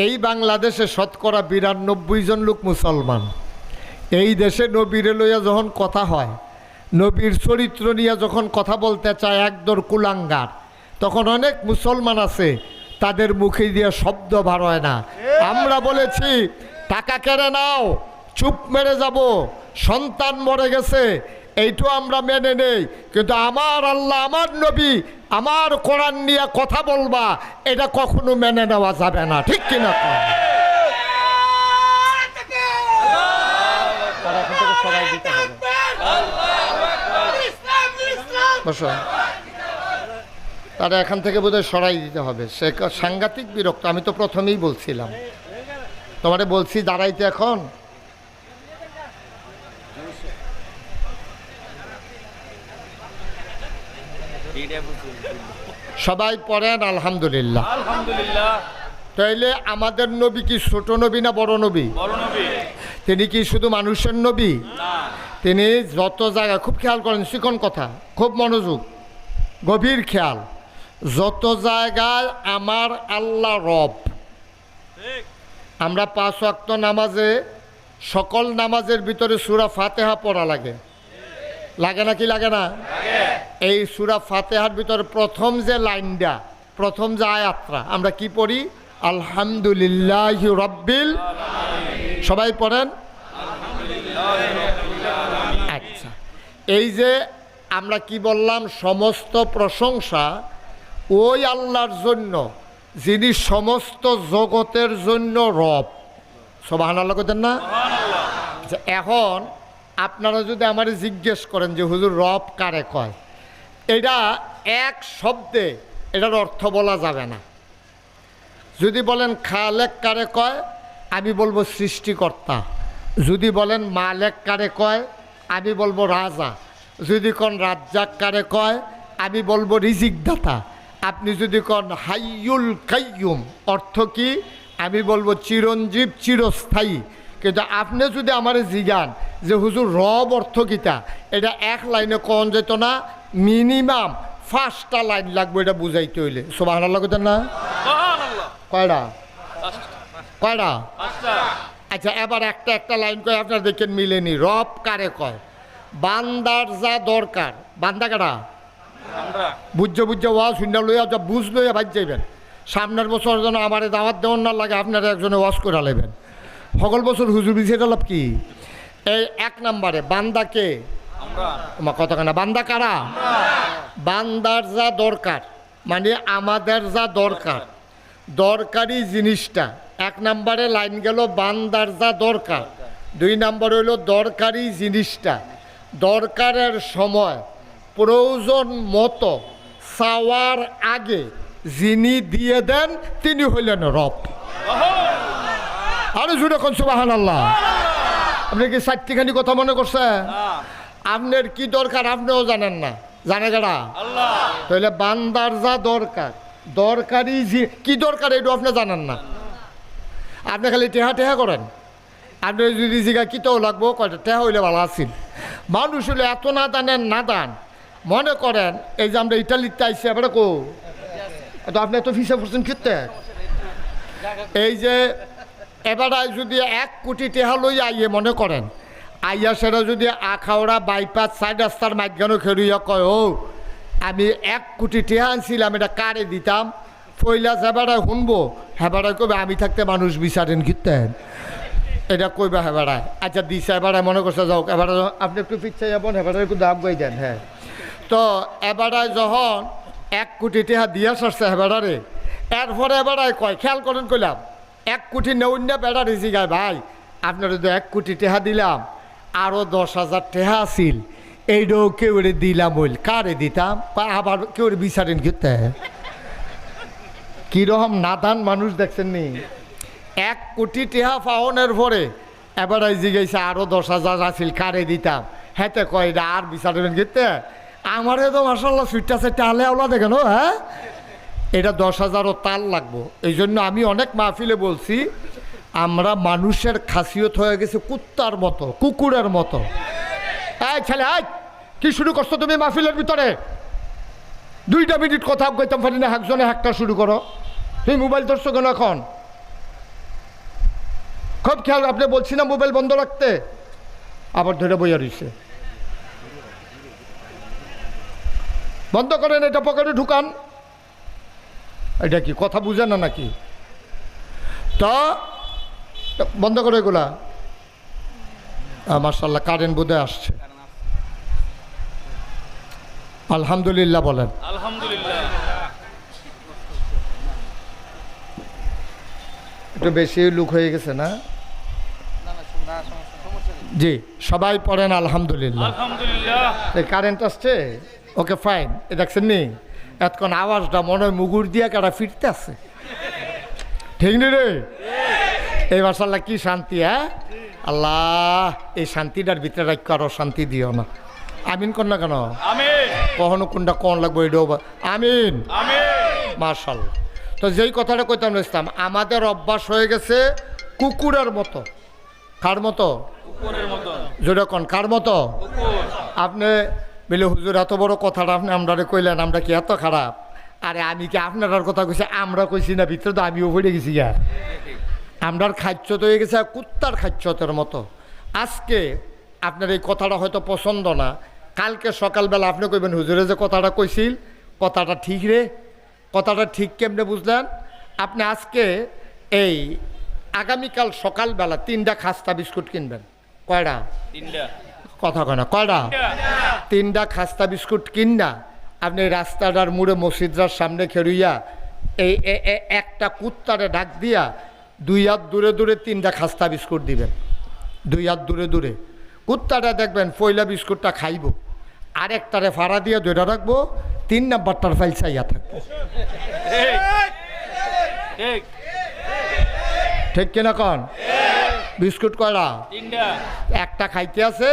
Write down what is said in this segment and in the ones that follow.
এই বাংলাদেশে শতকরা ৯২ জন লোক মুসলমান। এই দেশে নবীরে লইয়া যখন কথা হয়, নবীর চরিত্র নিয়ে যখন কথা বলতে চায় একদর কুলাঙ্গার, তখন অনেক মুসলমান আছে তাদের মুখে দিয়ে শব্দ বার হয় না। আমরা বলেছি টাকা কেড়ে নাও, চুপ মেরে যাব, সন্তান মরে গেছে, এইটু আমরা মেনে নেই, কিন্তু আমার আল্লাহ, আমার নবী, আমার কোরআন নিয়ে কথা বলবা, এটা কখনো মেনে নেওয়া যাবে না। ঠিক কিনা? তারা এখান থেকে বোধহয় সরাই দিতে হবে। সে সাংঘাতিক বিরক্ত। আমি তো প্রথমেই বলছিলাম, তোমারে বলছি দাঁড়াইতে। এখন সবাই পড়েন আলহামদুলিল্লাহ। তাইলে আমাদের নবী কি ছোট নবী না বড় নবী? তিনি কি শুধু মানুষের নবী? তিনি যত জায়গায়, খুব খেয়াল করেন, শিখন কথা, খুব মনোযোগ, গভীর খেয়াল, যত জায়গায় আমার আল্লাহ রব। আমরা 5 ওয়াক্ত নামাজে, সকল নামাজের ভিতরে সূরা ফাতিহা পড়া লাগে, লাগে না? কি লাগে না? এই সূরা ফাতিহার ভিতরে প্রথম যে লাইনটা, প্রথম যে আয়াতটা, আমরা কি পড়ি? আলহামদুলিল্লাহি রাব্বিল। সবাই পড়েন। আচ্ছা, এই যে আমরা কি বললাম, সমস্ত প্রশংসা ওই আল্লাহর জন্য যিনি সমস্ত জগতের জন্য রব। সুবহানাল্লাহ কইতেন না? আচ্ছা, এখন আপনারা যদি আমারে জিজ্ঞেস করেন যে হুজুর রব কারে কয়, এটা এক শব্দে এটার অর্থ বলা যাবে না। যদি বলেন খালেক কারে কয়, আমি বলবো সৃষ্টিকর্তা। যদি বলেন মালেক কারে কয়, আমি বলবো রাজা। যদি কোন রাজ্জাক কারে কয়, আমি বলবো রিজিকদাতা। আপনি যদি কোন হাইয়ুল কাইয়ুম, অর্থ কি? আমি বলবো চিরঞ্জীব, চিরস্থায়ী। কিন্তু আপনি যদি আমারে জিজ্ঞান যে হুজুর রব অর্থ কিতা, এটা এক লাইনে কোন যেত না, মিনিমাম 5টা লাইন লাগবে এটা বুঝাইতে হইলে। সুবহানাল্লাহ কইতেন না? কয়টা? কয়টা? আচ্ছা, এবার একটা একটা লাইন কয়, আপনার দেখেন মিলেনি। রব কারে কয়? বান্দার যা দরকার। বান্দা কারা? বুঝছে ওয়াজ শুনে লইয়া, যা বুঝ লইয়া বাজ যাইবেন। সামনের বছর যেন আমার দাওয়াত দেওয়ার না লাগে, আপনারা একজনে ওয়াজ করে নেবেন। সকল বছর হুজুর সেটা লাভ কি? এই 1 নম্বরে বান্দাকে, আমার কথা কেনা, বান্দা কারা? বান্দার যা দরকার, মানে আমাদের যা দরকার, দরকারি জিনিসটা। 1 নম্বরে লাইন গেল বান্দার যা দরকার। 2 নম্বর হইল দরকারি জিনিসটা দরকারের সময় প্রয়োজন মতো চাওয়ার আগে যিনি দিয়ে দেন তিনি হইলেন রব। আরে জুড়ে কোন সুবহানাল্লাহ। আপনি কি 4টিখানি কথা মনে করছে? আপনার কি দরকার আপনিও জানেন না, জানে কারা? আল্লাহ। তাহলে বান্দার যা দরকার, দরকারি কি দরকার এটা আপনি জানেন না। আপনি খালি টেহা করেন। আপনি যদি জিগা কিতাও লাগবো, কয়টা টেহা হইলে ভালো আছিল। মানুষ হইলে এত না দানেন, না দান। মনে করেন এই যে আমরা ইটালিতে আইসি, এবার কো তো আপনি এত ফিসা করছেন খেতে, এই যে এবার যদি 1 কোটি টেহা লই আইয়ে, মনে করেন আইয়া সেটা যদি আখাউড়া বাইপাস 4 রাস্তার মাঝখানে খেরুইয়া কয়, ও আমি 1 কোটি টেহা আনছিলাম, এটা কারে দিতাম, পয়লা হেবাড়ায় শুনবো, হেবাড়ায় কবে আমি থাকতে মানুষ বিচারেন কিতেন, এটা কইবা হেবাড়ায়। আচ্ছা দিছে হেবাড়ায়, মনে করছে যাও এবার আপনি একটু পিছিয়ে যাবেন, হেবাড়ায় একটু দাম গাই দেন। হ্যাঁ, তো এবারায় যখন 1 কোটি টেহা দিয়া সারছে হেবাড়ারে, এরপরে এবারায় কয়, খেয়াল করেন, কইলাম 1 কোটি নেউন্যা বেড়ারে জিগায়, ভাই আপনার যদি 1 কোটি টেহা দিলাম, আরও 10,000 টেহা আছিল, এইটাও কেউ দিলাম, হইল কারে দিতাম, আবার কেউ বিচারেন কিতে। কিরকম নাদান মানুষ দেখছেন নি? 1 কোটি টেহা পাওনের পরে এবার জিগাইছে আরও 10,000 আছিল, কারে দিতাম, হেতে কয় এটা আর বিচারেন কিতে। আমারে তো মাশাআল্লাহ সুইটটা সেটা আলে আওলা দেখেন। হ্যাঁ, এটা 10,000ও তাল লাগবো। এই জন্য আমি অনেক মাহফিলে বলছি, আমরা মানুষের খাসিয়ত হয়ে গেছে কুত্তার মতো, কুকুরের মতো। এই ছেলে, কি শুরু করছো তুমি মাহফিলের ভিতরে? 2 মিনিট কথা কইতাম পারি না, একজনে একটা শুরু করো। তুমি মোবাইল ধরছো কেন এখন? খুব খেয়াল, আপনি বলছি না মোবাইল বন্ধ রাখতে, আবার ধরে বইয়া রইছে। বন্ধ করেন, এটা পকেটে ঢুকান। এটা কি কথা বুঝে না নাকি? তো বন্ধ করে এগুলা। মাশাআল্লাহ, কারেন্ট বোধে আসছে। আলহামদুলিল্লাহ বলেন। আলহামদুলিল্লাহ। একটু বেশি লুক হয়ে গেছে না? জি, সবাই পড়েন আলহামদুলিল্লাহ। আলহামদুলিল্লাহ। কারেন্ট আসছে, ওকে ফাইন। এ দেখছেন নি এতক্ষণ আওয়াজটা মনে হয় মুগুর দিয়া কারা ফিরতে আছে, ঠিক নি রে? এই মাশাআল্লাহ কি শান্তি। হ্যাঁ আল্লাহ, এই শান্তিটার ভিতরে রাখ, আরো শান্তি দিও না। আমিন কর না কেন? আমিন। কখনো কোনটা কোন লাগবে এটাও আমিন। আমিন। মাশাআল্লাহ। তো যেই কথাটা কইতাম ইসলাম, আমাদের অভ্যাস হয়ে গেছে কুকুরের মতো। কার মতো? কুকুরের মতো। যেটা কোন কার মতো? কুকুর। আপনি বলে হুজুর এত বড় কথাটা আপনি আমরারে কইলেন, আমরা কি এত খারাপ? আরে আমি কি আপনার কথা কইছি? আমরা কইছি না, ভিতরে তো আমিও পড়ে গেছি গা। আমরার খাদ্য তো হয়ে গেছে কুত্তার খাদ্যতের মতো। আজকে আপনার এই কথাটা হয়তো পছন্দ না, কালকে সকালবেলা আপনি কইবেন হুজুরে যে কথাটা কইছিল কথাটা ঠিক রে। কথাটা ঠিক কেমনে বুঝলেন? আপনি আজকে এই আগামীকাল সকালবেলা 3টা খাস্তা বিস্কুট কিনবেন। কয়টা? 3টা। কথা কয় না, কয়টা? 3টা খাস্তা বিস্কুট কিনা আপনি রাস্তাটার মুড়ে মসজিদরার সামনে খেরুইয়া এই একটা কুত্তারে ডাক দিয়া 2 হাত দূরে দূরে 3টা খাস্তা বিস্কুট দিবেন। 2 হাত দূরে দূরে কুত্তাটা দেখবেন পয়লা বিস্কুটটা খাইব, আরেকটারে ফাড়া দিয়ে ধরে রাখবো, 3 নাম্বারটার ফাইল চাইয়া থাকবো। ঠিক ঠিক কিনা কন? বিস্কুট কয়টা? 3টা। একটা খাইতে আছে,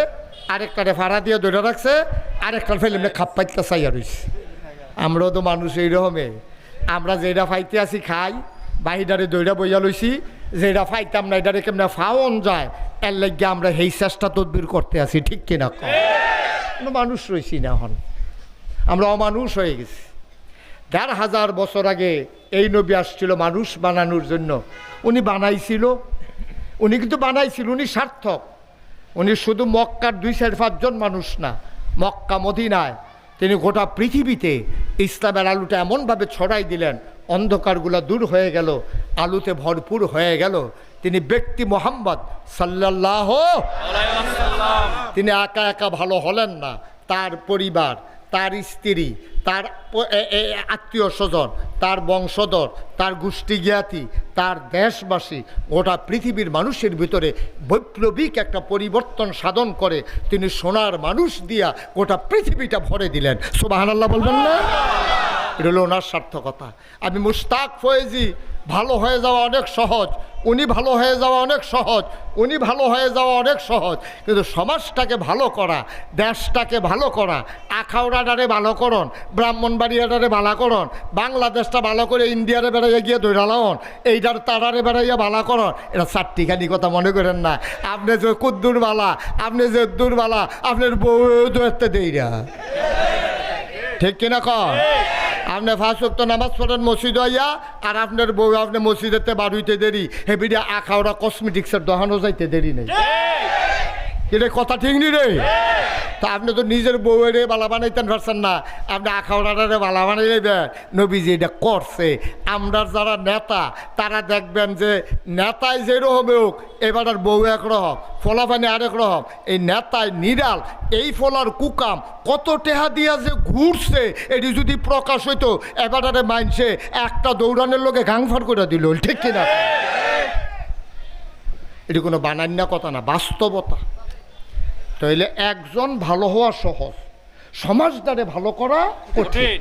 আরেকটারে ফাড়া দিয়ে ধরে রাখছে, আরেকটার ফেলে এমনি খাপ পাইতে চাইয়া রইছে। আমরাও তো মানুষ এইরকমে, আমরা যেটা ফাইতে আছি খাই, বাহিদারে দইটা বইয়া লইছি, যেটা ফাইতাম না এটারে কেমনে ফাওন যায়, এর লাগিয়ে আমরা সেই চেষ্টা তদবির করতে আছি। ঠিক কিনা কন? কোনো মানুষ রইছি না, এখন আমরা অমানুষ হয়ে গেছি। 1500 বছর আগে এই নবী আসছিল মানুষ বানানোর জন্য। উনি বানাইছিল, উনি কিন্তু বানাইছিল, উনি সার্থক। উনি শুধু মক্কার 2-4-5 জন মানুষ না, মক্কা মদিনায় তিনি গোটা পৃথিবীতে ইসলামের আলুটা এমনভাবে ছড়াই দিলেন, অন্ধকারগুলো দূর হয়ে গেল, আলুতে ভরপুর হয়ে গেল। তিনি ব্যক্তি মোহাম্মদ সাল্লাল্লাহু আলাইহি ওয়াসাল্লাম। তিনি একা একা ভালো হলেন না, তার পরিবার, তার স্ত্রী, তার আত্মীয় স্বজন, তার বংশধর, তার গোষ্ঠী জ্ঞাতি, তার দেশবাসী, গোটা পৃথিবীর মানুষের ভিতরে বৈপ্লবিক একটা পরিবর্তন সাধন করে তিনি সোনার মানুষ দিয়া গোটা পৃথিবীটা ভরে দিলেন। সুবহানাল্লাহ বলবেন না? এটা হলো ওনার সার্থকতা। আমি মুশতাক ফয়েজি, ভালো হয়ে যাওয়া অনেক সহজ, উনি ভালো হয়ে যাওয়া অনেক সহজ, উনি ভালো হয়ে যাওয়া অনেক সহজ, কিন্তু সমাজটাকে ভালো করা, দেশটাকে ভালো করা, আখাউড়াটারে ভালো করন, ব্রাহ্মণবাড়িয়াটারে ভালো করন, বাংলাদেশটা ভালো করে ইন্ডিয়ারে বেড়াইয়া গিয়ে দৈরালাম, এইটার তারারে বেড়াইয়া ভালো করন, এটা চারটিখানি কথা মনে করেন না। আপনি যে কুদ্দুর বালা, আপনি যে দূর বালা, আপনার বউ ধরতে দেই না, ঠিক কিনা কন? আপনি 5 ওয়াক্ত নামাজ পড়েন মসজিদ হইয়া, আর আপনার বউ আপনি মসজিদেতে বার হইতে দেরি, হেবিডিয়া আখাওড়া কসমেটিক্সের দোকানও যাইতে দেরি নেই। এটা কথা ঠিক নি রে? তা আপনি তো নিজের বউয়েরে বালা বানাইতেন পারছেন না, আপনি আখাওড়ারে বালা বানাই নেবেন। নবীজি এটা করছে। আমরা যারা নেতা তারা দেখবেন যে নেতায় যেরকম হোক, এবার আর বউ একরকম, ফলাফানি আরেক রকম। এই নেতায় নিরাল, এই ফলার কুকাম কত টেহা দিয়া যে ঘুরছে, এটি যদি প্রকাশ হইতো এবারে মাইনছে একটা দৌড়ানোর লোকে গাংফার করে দিল, ঠিক কিনা? এটি কোনো বানান্য কথা না, বাস্তবতা। তাইলে একজন ভালো হওয়া সহজ, সমাজটারে ভালো করা কঠিন।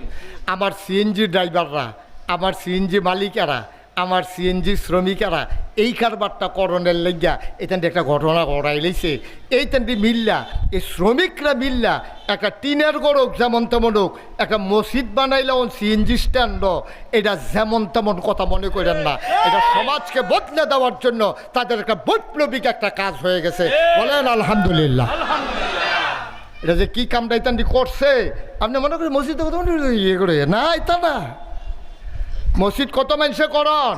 আমার সিএনজি ড্রাইভাররা, আমার সিএনজি মালিকেরা, আমার সিএনজি শ্রমিকেরা এই কারবারটা করণের লেগিয়া এখানটি একটা ঘটনা ঘটাইলেছে। এইখানটি মিল্লা, এই শ্রমিকরা মিল্লা একটা টিনের গড়ক যেমন তেমন হোক একটা মসজিদ বানাইলেও সিএনজি স্ট্যান্ড, এটা যেমন তেমন কথা মনে করেন না, এটা সমাজকে বদলে দেওয়ার জন্য তাদের একটা বৈপ্লবিক একটা কাজ হয়ে গেছে। বলেন আলহামদুলিল্লাহ। এটা যে কি কামটা ইতান্ডি করছে, আপনি মনে করেন মসজিদে কথা ইয়ে করে না, এটা না। মসজিদ কত মানুষে করন,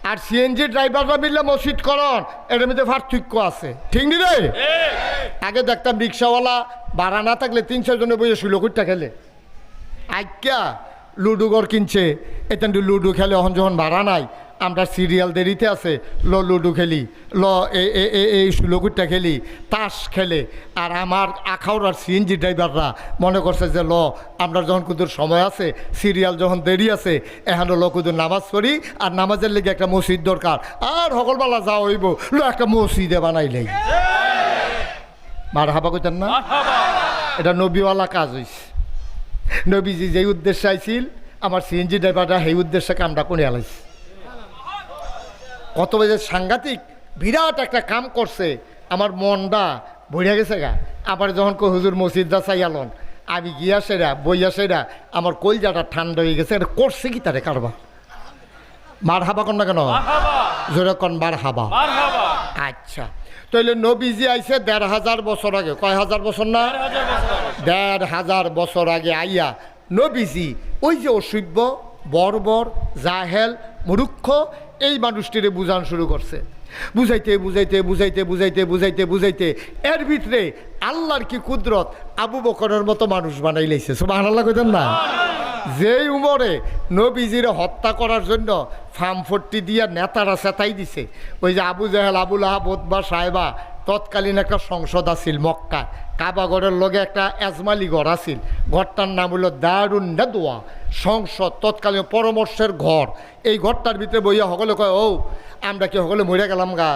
আর সিএনজি ড্রাইভাররা মিললে মসজিদ করন, এর মধ্যে পার্থক্য আছে, ঠিক নি রে? আগে দেখতাম রিক্সাওয়ালা ভাড়া না থাকলে 3-4 জনে বইয়ে 16 কোটি খেলে, আজ্ঞা লুডো ঘর কিনছে, এখান লুডো খেলে। এখন যখন ভাড়া নাই, আমরা সিরিয়াল দেরিতে আছে, ল লুডো খেলি, ল এই 16 কোটি খেলি, তাস খেলে। আর আমার আখাউড়ার সিএনজি ড্রাইভাররা মনে করছে যে ল আমরা যখন কুদুর সময় আছে, সিরিয়াল যখন দেরি আছে, এখানে ল কুদুর নামাজ পড়ি, আর নামাজের লেগে একটা মসজিদ দরকার, আর সকলবেলা যা হইব ল একটা মসজিদে বানাইলেই। মার হাবা কইতেন না? এটা নবীওয়ালা কাজ হয়েছে। নবীজি যেই উদ্দেশ্যে আইছিল, আমার সিএনজি ড্রাইভাররা সেই উদ্দেশ্যে কামটা করে আলাইছে। কত বাজে সাংঘাতিক বিরাট একটা কাম করছে, আমার মনটা ভরিয়া গেছে গা। আবার যখন কো হুজুর মসজিদটা চাইয়ালন, আমি গিয়া সেরা বইয়া সেরা আমার কলজাটা ঠান্ডা হয়ে গেছে। এটা করছে কি তারে কারবা? মার হাবা কন না কেন? জোরে কন মার হাবা। আচ্ছা, তাইলে নবীজি আইছে 1500 বছর আগে। কয় হাজার বছর না? 1500 বছর আগে আইয়া নবীজি ওই যে অসভ্য, বর্বর, জাহেল, মূর্খ এই মানুষটিরে বুঝান শুরু করছে। বুঝাইতে বুঝাইতে বুঝাইতে বুঝাইতে বুঝাইতে বুঝাইতে এর ভিতরে আল্লাহর কি কুদরত, আবু বকরের মতো মানুষ বানাই লাইছে। সুবহানাল্লাহ কইতেন না? যেই উমরে নবীজিরে হত্যা করার জন্য ফার্মফট্টি দিয়া নেতারা চেতাই দিছে। ওই যে আবু জাহেল, আবুল আহাব, উতবা, সাহেবা, তৎকালীন একটা সংসদ আছিল মক্কা, কাবাগড়ের লগে একটা এজমালি ঘর আছিল। ঘরটার নাম হলো দারুন নাদওয়া, সংসদ, তৎকালীন পরামর্শের ঘর। এই ঘরটার ভিতরে বইয়া সকলে কয়, ও আমরা কি সকলে মরে গেলাম গা?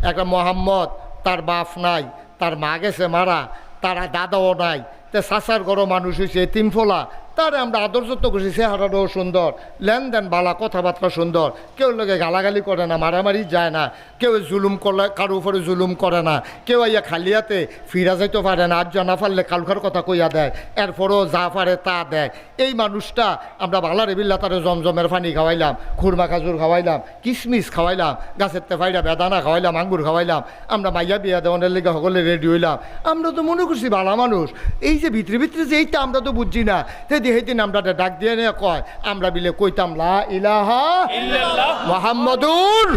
একটা মোহাম্মদ, তার বাপ নাই, তার মা গেছে মারা, তার দাদাও নাই, তে চাচার ঘরও মানুষ হয়েছে তিনফোলা, তারে আমরা আদর যত্ন করছি, চেহারাটাও সুন্দর, লেনদেন বালা, কথাবার্তা সুন্দর, কেউ লোকে গালাগালি করে না, মারামারি যায় না, কেউ জুলুম করলে কারো উপরে জুলুম করে না, কেউ ইয়া খালিয়াতে ফিরা যাইতে পারে না, আর জানা পারলে কালুখার কথা কইয়া দেয়, এরপরও যা পারে তা দেয়। এই মানুষটা আমরা বালারে বিল্লা তারে জমজমের পানি খাওয়াইলাম, খুরমা খাজুর খাওয়াইলাম, কিশমিশ খাওয়াইলাম, গাছের তেফাইরা বেদানা খাওয়াইলাম, আঙ্গুর খাওয়াইলাম, আমরা মাইয়া বিয়া দেওয়ানের লেগে সকলে রেডি হইলাম। আমরা তো মনে করছি বালা মানুষ, এই যে ভিতরে ভিতরে যে এইটা আমরা তো বুঝছি না। সেইদিন আমরা ডাক দিয়ে নিয়ে কয়, আমরা বিলে কইতাম লা ইলাহা ইল্লাল্লাহ মুহাম্মাদুর,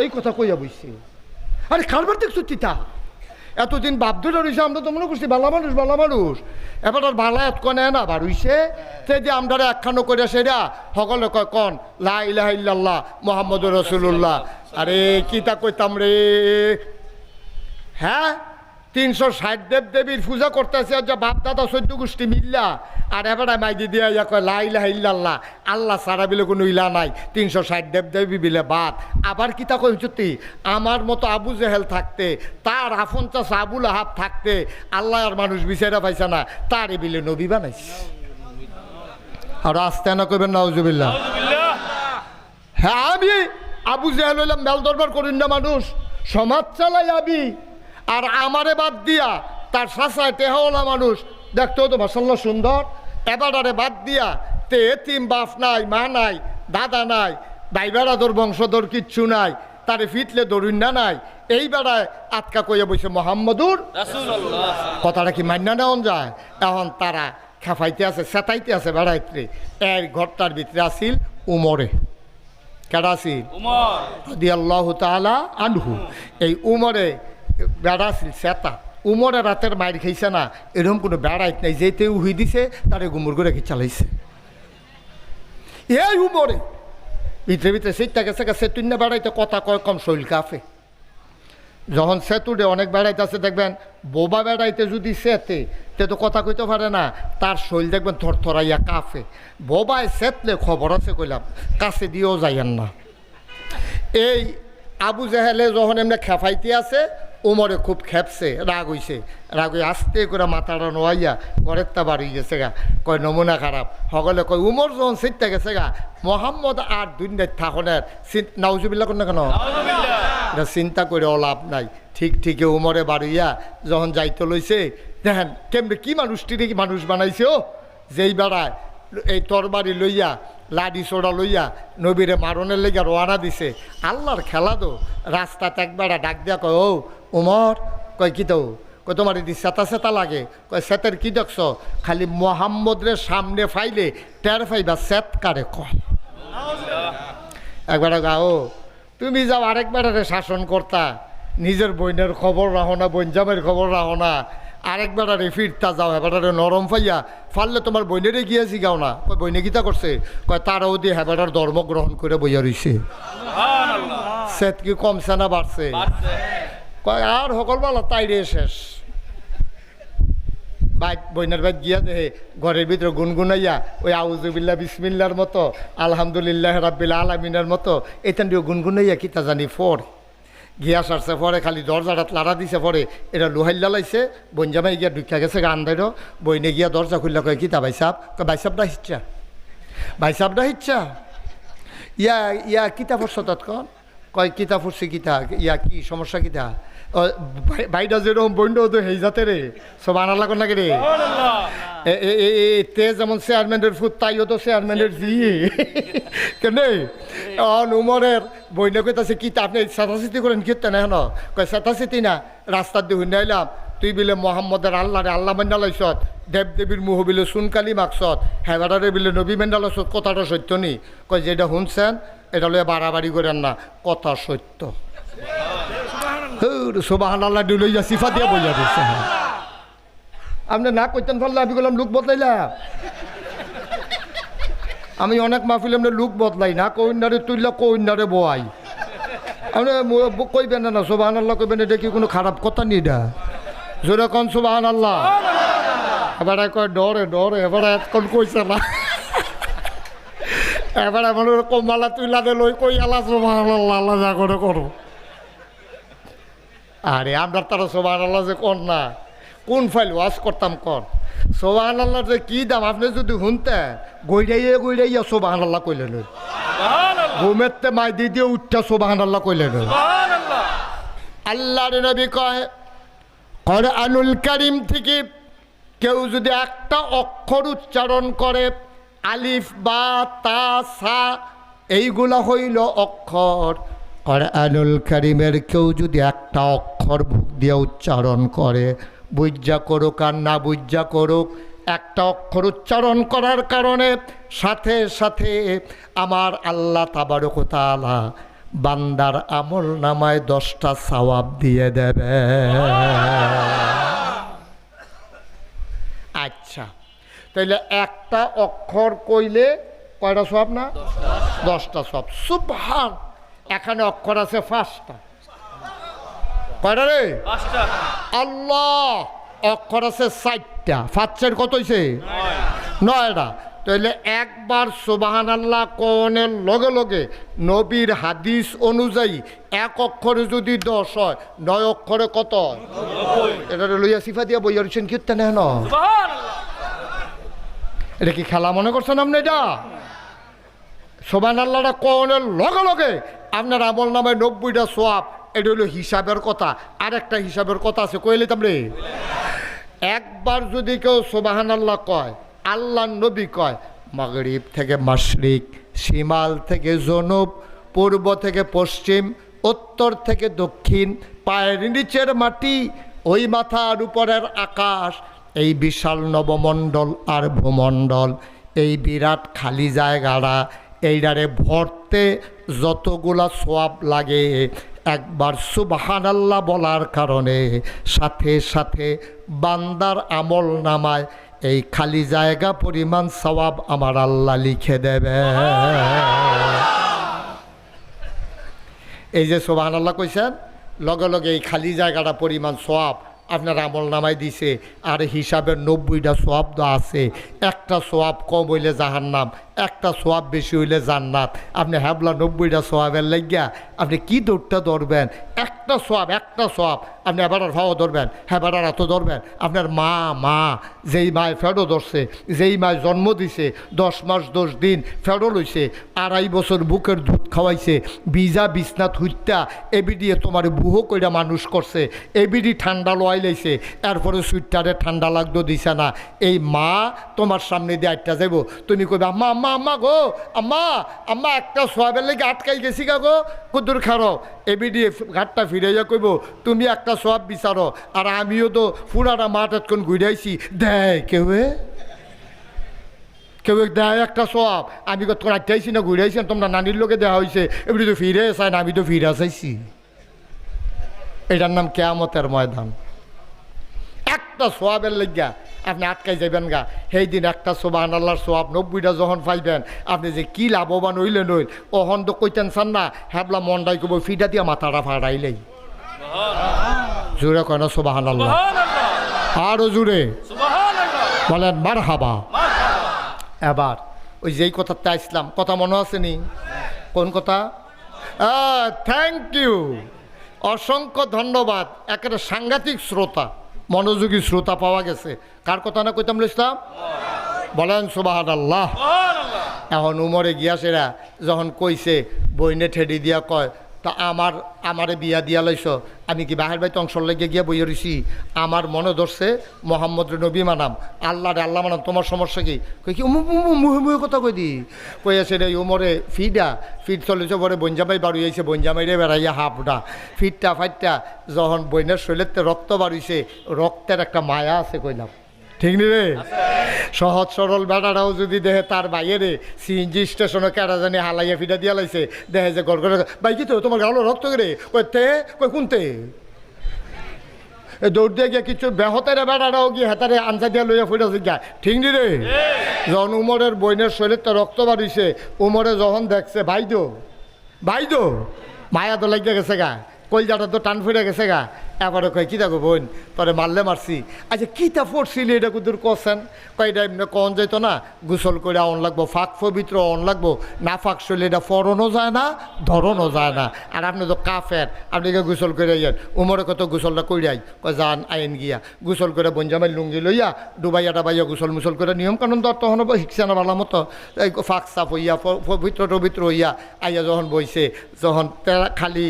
এই কথা কইয়া বইছি। আরে কারবার দেখছো তিতা এতদিন বাপ ধরে রয়েছে, আমরা তো মনে করছি বালা মানুষ বালা মানুষ। এবার আর বালা এত কনে না বার হইছে, সে যে আমরা একখানো করে সেরা সকলে কয় কন লা ইলাহা ইল্লাল্লাহ মুহাম্মাদুর রাসূলুল্লাহ। আরে কিতা কইতাম রে, হ্যাঁ 360 দেব দেবীর পূজা করতেছে, আর যা বাপ দাদা 14 গোষ্ঠী মিল্লা, আর এবার মাইদি দিয়া ইয়া কয় লা ইলাহা ইল্লাল্লাহ, আল্লাহ সারা বিলে কোনো ইলা নাই, 360 দেব দেবী বিলে বাদ। আবার কিতা কই সত্যি, আমার মতো আবু জেহেল থাকতে, তার আফন চাচা আবুল আহাব থাকতে, আল্লাহ আর মানুষ বিচারা পাইছে না, তারে বিলে নবী বানাইছে। আর আস্তে না কইবেন নাউজুবিল্লাহ। হ্যাঁ আমি আবু জেহেল হইলাম মেল দরবার করিন না মানুষ, সমাজ চালাই আমি, আর আমারে বাদ দিয়া তার শাসায় টেহাওলা মানুষ দেখতেও তো মাশাআল্লাহ সুন্দর। এবারে বাদ দিয়া তে এতিম, বাপ নাই, মা নাই, দাদা নাই, ভাই বেড়াদর বংশধর কিচ্ছু নাই, তারে ফিটলে দরুন না নাই, এই বেড়ায় আটকা কইয়া বইছে মোহাম্মদুর রাসূলুল্লাহ। কথাটা কি মান্য নেওয়া যায়? এখন তারা খেফাইতে আছে, সেতাইতে আছে বেড়াইতে। এই ঘরটার ভিতরে আসিল উমরে। কেডা আসিল? উমর রাদিয়াল্লাহু তাআলা আনহু। এই উমরে বেড়া আসিল সেতা। উমরে রাতের মাইর খাইছে না, এরকম কোনো বেড়াইত নাই, যেতে উহি দিছে তারে গুমুর করে রেখে চালাইছে। এই উমরে ভিতরে ভিতরে সেটা গেছে সেতুন না বেড়াইতে কথা কয় কম শৈল কাফে। যখন সেতুডে অনেক বেড়াইতে আছে দেখবেন, বোবা বেড়াইতে যদি সেতে তে তো কথা কইতে পারে না, তার শৈল দেখবেন থরথরাইয়া কাফে। বোবায় সেতলে খবর আছে কইলাম, কাছে দিয়েও যাইয়েন না। এই আবু জেহেলে যখন এমনি খেফাইতে আছে, উমরে খুব খেপছে, রাগ হইছে, রাগ হয়ে আস্তে করে মাথাটা নোয়াইয়া ঘরের তা বাড়ি গেছে গা, কয় নমুনা খারাপ। সকলে কয় উমর যখন সিটটা গেছে গা, মোহাম্মদ আর দুনিয়ায় থাকনের নাউজুবিল্লাহ কোন না কেন, এটা চিন্তা করে লাভ নাই। ঠিক ঠিকই উমরে বাড়িয়া যখন যাইতে লইছে, দেখেন কেমনি কি মানুষটিরে কি মানুষ বানাইছে। ও যেই বেড়ায় এই তরবারি লইয়া লাডি সোড়া লইয়া নবীরে মারণের লেগে রোয়ানা দিছে, আল্লাহর খেলা দো। রাস্তাতে একবেড়া ডাক দিয়া কয়, ও উমর, কয় কি তো, কয় তোমার এদি সেতা সেতা লাগে, কয় সেতের কি দেখছ, খালি মোহাম্মদের সামনে ফাইলে টের ফাইবা সেত কারে কয়। একবার গাও তুমি যাও আরেকবার শাসন করতা নিজের বইনের খবর রাখো না বইন জামের খবর রাখো না আরেকবার ফিরতা যাও হেবাটারে নরম ফাইয়া ফাললে তোমার বইনেরে গিয়েছি গাও না কয় বইনে গীতা করছে কয় তারাও দিয়ে হেবাটার ধর্ম গ্রহণ করে বইয়া রইছে সেত কি কমছে না বাড়ছে কয় আর সকল বলা তাইরে শেষ বাইক বইনার বাইক গিয়া দেহে ঘরের ভিতরে গুনগুনাইয়া ওই আউজুবিল্লাহ বিসমিল্লার মতো আলহামদুলিল্লাহ রাব্বিল আলামিনের মতো এখান দিয়ে গুনগুনাইয়া কিতা জানি ফোর গিয়া সারছে পরে খালি দরজাটা লাড়া দিছে পরে এটা লোহাইল্লা লাইছে বঞ্জামাই গিয়া ঢুকিয়া গেছে গান দেয় বইনে গিয়া দরজা খুললা কয় কিতা ভাইসাব কয় ভাইসাবটা হিচ্ছা ভাইসাবটা হিচ্ছা ইয়া কিতা পড়ছ তৎক্ষণ কয় কিতা পড়ছি কিতা ইয়া কি সমস্যা কিতা ভাইটা যেরকম বইন্ড তো হেই যাতে রে সব আনার লাগ নাকি রে তে যেমন চেয়ারম্যানের ফুট তাইও তো চেয়ারম্যানের জি কেন উমরের বইনে কইতাছে কি আপনি চেতাচিতি করেন কীর্তেন এখন কয় চেতাচিতি না রাস্তার দিয়ে হুন্ডে আইলাম তুই বিলে মোহাম্মদের আল্লাহরে আল্লাহ মেন্ডা লাইছত দেব দেবীর মুহ বিলে সুনকালি মাকসত হেবারে বিলে নবী মেন্ডা লাইছত কথাটা সত্য নি কয় যেটা শুনছেন এটা লয়ে বাড়াবাড়ি করেন না কথা সত্য সুবহানাল্লাহ লইয়া সিফা দিয়া বইয়া দিচ্ছে আপনি না কইতেন পারলে আমি বললাম লুক বদলাইলাম আমি অনেক মাহফিল এমনি লুক বদলাই না কইনারে তুললা কইনারে বয়াই আপনি কইবেন না সুবহানাল্লাহ কইবেন এটা কি কোনো খারাপ কথা নি এটা জোরে কন সুবহানাল্লাহ এবার কয় ডরে ডরে এবার এতক্ষণ কইছে না এবার এমন কমালা তুইলা দে লই কই আল্লাহ সুবহানাল্লাহ আল্লাহ যা করে করো আরে আমরা তারা সুবহানাল্লাহ যে কর না কোন ফাইল ওয়াশ করতাম কর সুবহানাল্লাহ যে কি দাম আপনি যদি শুনতেন গইরাইয়া সুবহানাল্লাহ কইলেন ঘুমেতে মাই দিয়ে উঠটা সুবহানাল্লাহ কইলেন আল্লাহর নবী কয় কোরআনুল কারীম থেকে কেউ যদি একটা অক্ষর উচ্চারণ করে আলিফ বা তা সা এইগুলা হইল অক্ষর কোরআনুল কারীমের কেউ যদি একটা অক্ষর বুক দিয়ে উচ্চারণ করে বুঝা করুক আর না বুঝা করুক একটা অক্ষর উচ্চারণ করার কারণে সাথে সাথে আমার আল্লাহ তাবারক ওয়া তাআলা বান্দার আমল নামায় 10টা সওয়াব দিয়ে দেবে আচ্ছা তাইলে একটা অক্ষর কইলে কয়টা সওয়াব না 10টা সওয়াব সুবহান এখানে অক্ষর আছে 5টা কয়টা রে 5টা আল্লাহ অক্ষর আছে 4টা 5 কত হইছে 9টা তাহলে একবার সুবহানাল্লাহ কোনের লগে লগে নবীর হাদিস অনুযায়ী এক অক্ষরে যদি 10 হয় 9 অক্ষরে কত হয় 90 এটা লইয়া সিফা দিয়া বইয়া রইছেন কীর্তন হেন সুবহানাল্লাহ এটা কি খেলা মনে করছেন আপনি এটা সুবহানাল্লাহটা কোনের লগে লগে আপনার আমল নামায় 90টা সওয়াব এটা হলো হিসাবের কথা আর একটা হিসাবের কথা আছে কইলে তামরে একবার যদি কেউ সুবহানাল্লাহ কয় আল্লাহ নবী কয় মাগরিব থেকে মাশরিক শিমাল থেকে জনুব পূর্ব থেকে পশ্চিম উত্তর থেকে দক্ষিণ পায়ের নিচের মাটি ওই মাথার উপরের আকাশ এই বিশাল নবমণ্ডল আর ভূমণ্ডল এই বিরাট খালি জায়গাটা এইটারে ভরতে যতগুলা সওয়াব লাগে একবার সুবহানাল্লাহ বলার কারণে সাথে সাথে বান্দার আমল নামায় এই খালি জায়গা পরিমাণ সওয়াব আমার আল্লাহ লিখে দেবে এই যে সুবহানাল্লাহ কইছেন লগে লগে এই খালি জায়গাটা পরিমাণ সওয়াব আপনার আমল নামায় দিছে আর হিসাবের 90টা সওয়াব তো আছে একটা সওয়াব কম হইলে জাহান্নাম একটা সওয়াব বেশি হইলে জান্নাত আপনি হ্যাবলা 90টা সওয়াবের লাগিয়া আপনি কি দৌড়টা ধরবেন একটা সওয়াব আপনি এবার ভাও ধরবেন হেবার এত ধরবেন আপনার মা যেই মায় ফেডো ধরছে যেই মায় জন্ম দিছে 10 মাস 10 দিন ফেডো লইছে 2.5 বছর বুকের দুধ খাওয়াইছে বিজা বিছনাত হুইত্যা এবিডিয়ে তোমার বুহো কইরা মানুষ করছে এবিডি ঠান্ডা লোয়াই লাইছে এরপরে সুইটারে ঠান্ডা লাগতো দিছে না এই মা তোমার সামনে দিয়ে আটটা যাইব তুমি কইবে আম্মা আম্মা আম্মা গো আম্মা একটা সোয়াবের লেগে আটকাই গেছি গা গো কুদুর খারো এবিডি ঘাটটা ফিরাইয়া কইব তুমি একটা সোয়াব বিচারো আর আমিও তো পুরাটা মাঠ এতক্ষণ ঘুরাইছি দেয় কেউ কেউ দেয় একটা সব আমি কত রাখতেছি না ঘুরে আইছি তোমরা নানির লোকে দেওয়া হয়েছে এমনি তো ফিরে চাই না আমি তো ফিরে চাইছি। এটার নাম কিয়ামতের ময়দান। একটা সোয়াবের লেগা আপনি আটকাই যাবেন গা, সেই দিন একটা সুবহানাল্লাহর সোয়াব 90টা যখন পাইবেন আপনি যে কি লাভবান হইলেন হইল ওহন তো কইতেন চান না হ্যাবলা মনটাই কব ফিটা দিয়া মাথাটা ফাড়াইলেই জোরে কেন সুবহানাল্লাহ, আরো জোরে বলেন মারহাবা। এবার ওই যেই কথাতে আসলাম কথা মনে আছে নি? কোন কথা? থ্যাংক ইউ, অসংখ্য ধন্যবাদ। একেবারে সাংঘাতিক শ্রোতা, মনোযোগী শ্রোতা পাওয়া গেছে। কার কথা না কইতাম ইসলাম? বলেন সুবহানাল্লাহ। এখন উমরে গিয়াছেরা যখন কইছে বইনে ঠেডি দিয়া কয় তা আমারে বিয়া দিয়া লাইছ, আমি কি বাহির বাইতে অংশ লেগে গিয়া বইয়া রইছি? আমার মনে ধরছে মোহাম্মদ নবী মানাম, আল্লাহ রে আল্লাহ মানাম, তোমার সমস্যা কি? কই কি মুহে মুহে কথা কই দি কই আছে রে উমরে ফিট চলেছে পরে বঞ্জামাই বাড়ি আইছে, বঞ্জামাইরে বেড়াইয়া হাফডা ফিটটা ফাইটটা যখন বইনের শরীরেতে রক্ত বাড়িছে, রক্তের একটা মায়া আছে কইলাম, ঠিক নি রে? সহজ সরল বেড়াটাও যদি দেহে তার বাইরে সিএনজি স্টেশনে কেডা জানি হালাইয়া ফিটা দিয়া লাইছে, দেখে যে গড় গড়ে ভাই কি তো তোমার গালো রক্ত করে কইতে কই কোনতে দৌড় দিয়ে গিয়ে কিছু বেহতের বেড়াটাও গিয়ে হেতারে আনসা দিয়া লইয়া ফুটা গা, ঠিক নি রে? যখন উমরের বইনের শরীরটা রক্ত বাড়িছে, উমরে যখন দেখছে ভাইদো মায়া তো লাগিয়ে গেছে গা, কলজাটা তো টান ফুটে গেছে গা। এবারে কয় কী দেখো বোন পরে মারলে মারছি, আচ্ছা কীটা পড়ছিলি এটা কুদুর কছেন? কয়টা এমনি কন যাইতো না গোসল করে অন লাগবো, ফাঁক পবিত্র অন লাগবো, না ফাঁক শরীরে এটা ফরনও যায় না ধরনও যায় না। আর আপনি তো কাফের, আপনি গোসল করে যান। উমরে কত গোসলটা কইরাই কয় যান আইন গিয়া গোসল করে বঞ্জামাই লুঙ্গি লইয়া ডুবাইয়া ডাবাইয়া গোসল মুসল করে নিয়ম কানুন তো তখন শিখছে না ভালো মতো, এই ফাঁক সাফ হইয়া পবিত্র হইয়া আইয়া যখন বইছে, যখন খালি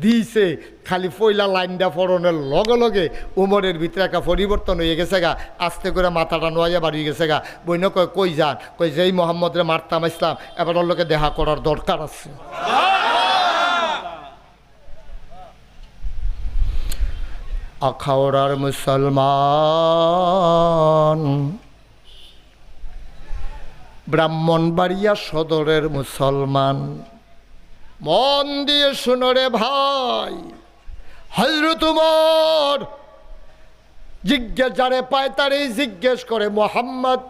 দিছে খালি পয়লা লাইনটা ফরনের লগে লগে উমরের ভিতরে একটা পরিবর্তন হয়ে গেছে গা, আস্তে করে মাথাটা নোয়াইয়া বাড়িয়ে গেছে গা। বইন কয় কই যান? কই যেই মোহাম্মদরে মারতাম ইসলাম এবার ওর লোকে দেখা করার দরকার আছে। আখাওড়ার মুসলমান, ব্রাহ্মণবাড়িয়া সদরের মুসলমান, মন দিয়ে শুনো রে ভাই, হযরত উমর জিজ্ঞেস যারে পায় তারই জিজ্ঞেস করে মোহাম্মদ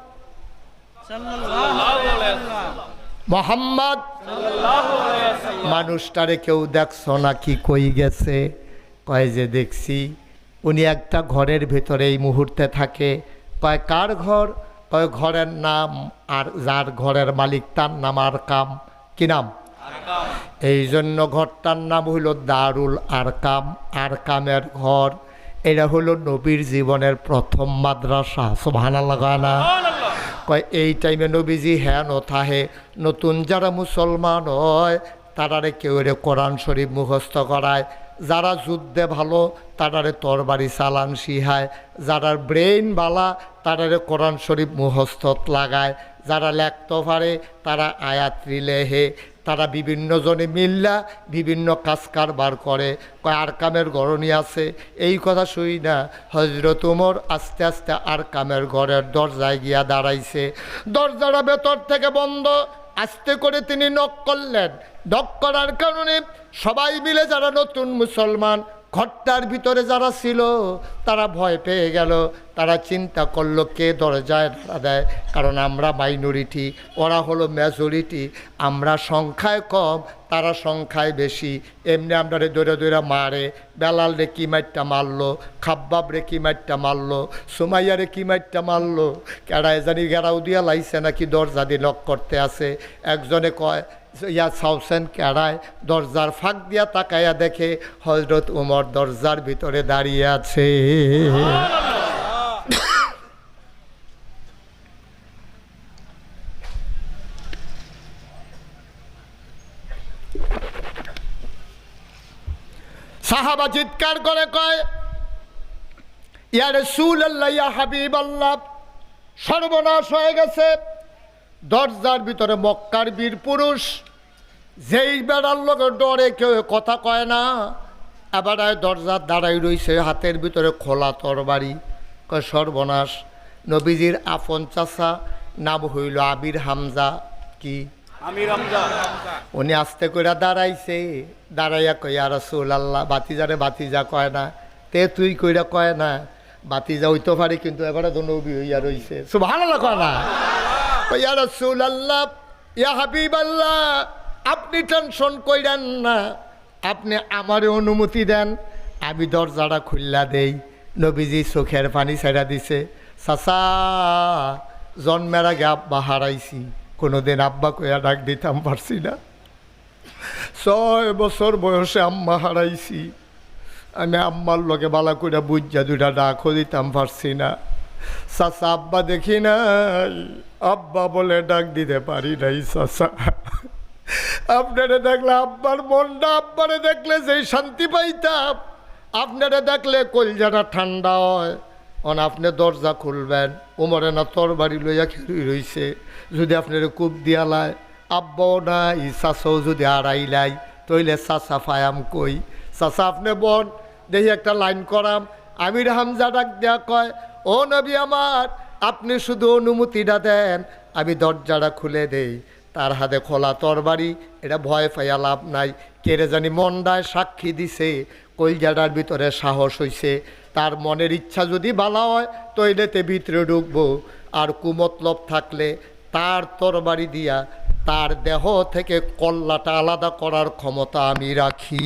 মানুষটারে কেউ দেখছো নাকি? কই গেছে? কয় যে দেখছি উনি একটা ঘরের ভেতরে এই মুহূর্তে থাকে। কয় কার ঘর? কয় ঘরের নাম, আর যার ঘরের মালিক তার নাম আরকাম। কি নাম? এই জন্য ঘরটার নাম হইল দারুল আরকাম, আরকামের ঘর। এটা হলো নবীর জীবনের প্রথম মাদ্রাসা। সুবহানাল্লাহ না? কয় এই টাইমে নবীজি হ্যাঁ নথাহে নতুন যারা মুসলমান হয় তারারে কেউ রে কোরআন শরীফ মুখস্থ করায়, যারা যুদ্ধে ভালো তারারে তরবারি চালান শিহায়, যারা ব্রেইন বালা তারারে কোরআন শরীফ মুখস্থত লাগায়, যারা লেখতে পারে তারা আয়াত্রি লেহে, তারা বিভিন্ন জনে মিল্লা বিভিন্ন কাজ কারবার করে। কয় আরকামের গরণী আছে। এই কথা শুই না হযরত উমর আস্তে আস্তে আরকামের ঘরের দরজায় গিয়া দাঁড়াইছে। দরজাটা ভেতর থেকে বন্ধ, আস্তে করে তিনি নক করলেন। নক করার কারণে সবাই মিলে যারা নতুন মুসলমান ঘরটার ভিতরে যারা ছিল তারা ভয় পেয়ে গেল। তারা চিন্তা করলো কে দরজায় ধরা দেয়, কারণ আমরা মাইনরিটি, ওরা হলো মেজরিটি, আমরা সংখ্যায় কম তারা সংখ্যায় বেশি। এমনি আমরা দৌড়ে দৌড়ে মারে, বেলাল রে কি মাইটটা মারলো, খাব্বাব রে কি মাইটটা মারলো, সুমাইয়া রে কি মাইটটা মারলো, কেডায় জানি গেরাও দিয়া লাইছে নাকি দরজা দিয়ে লক করতে আছে। একজনে কয় ইয়া সাউসেন কেড়ায়, দরজার ফাঁক দিয়া তাকাইয়া দেখে হযরত উমর দরজার ভিতরে দাঁড়িয়ে আছে। সাহাবা চিৎকার করে কয় ইয়া রাসূলুল্লাহ ইয়া হাবিবাল্লাহ, সর্বনাশ হয়ে গেছে। দরজার ভিতরে মক্কার বীর পুরুষ, যেই বেড়ার লোক ডরে কেউ কথা কয় না, এবার দরজার দাঁড়াই রইছে, হাতের ভিতরে খোলা তরবারি। কয় সর্বনাশ, নবীজির আপন চাচা নাম হইল আমির হামজা। কি আমির হামজা। উনি আস্তে করে দাঁড়াইছে, দাঁড়াইয়া কইয়া রাসূলুল্লাহ, বাতিজারে বাতিজা কয় না, তে তুই কইরা কয় না, বাতিজা হইতে পারে কিন্তু এবারে তো নবী হইয়া রইছে, সুবহানাল্লাহ কয় না। ইয়া রাসূলুল্লাহ, ইয়া হাবিবাল্লাহ, আপনি টেনশন কইরেন না, আপনি আমারে অনুমতি দেন, আমি দরজাটা খুললা দেই। নবীজি চোখের পানি ছেড়া দিছে। চাচা, জন্মের আগে আব্বা হারাইছি, কোনোদিন আব্বা কইয়া ডাক দিতাম পারছি না। 6 বছর বয়সে আম্মা হারাইছি, আমি আম্মার লগে বালা করে বুঝা দুটা ডাকও দিতাম পারছি না। চাচা, আব্বা দেখি নাই, আব্বা বলে ডাক দিতে পারি নাই। চাচা, আপনারে দেখলে আব্বার মনটা, আব্বারে দেখলে যেই শান্তি পাইতাম, আপনারে দেখলে কলজাটা ঠান্ডা হয়। আপনি দরজা খুলবেন, ওমরে না তরবারি লইয়া খেলুই রইছে, যদি আপনারে কূপ দিয়ালায়, আব্বাও নাই, চাচাও যদি আড়াইলাই, তইলে চাচা ফায়াম কই। চাচা আপনি বন, দেখি একটা লাইন করাম। আমির হামজা ডাক দেয়া কয়, ও নবী আমার, আপনি শুধু অনুমতিটা দেন, আমি দরজাটা খুলে দেই। তার হাতে খোলা তরবারি, এটা ভয় পাইয়া লাভ নাই। কেড়ে জানি মন্ডায় সাক্ষী দিছে, কলজাটার ভিতরে সাহস হইছে, তার মনের ইচ্ছা যদি বালা হয় তৈলেতে ভিতরে ঢুকবো, আর কুমতলব থাকলে তার তরবারি দিয়া তার দেহ থেকে কল্লাটা আলাদা করার ক্ষমতা আমি রাখি।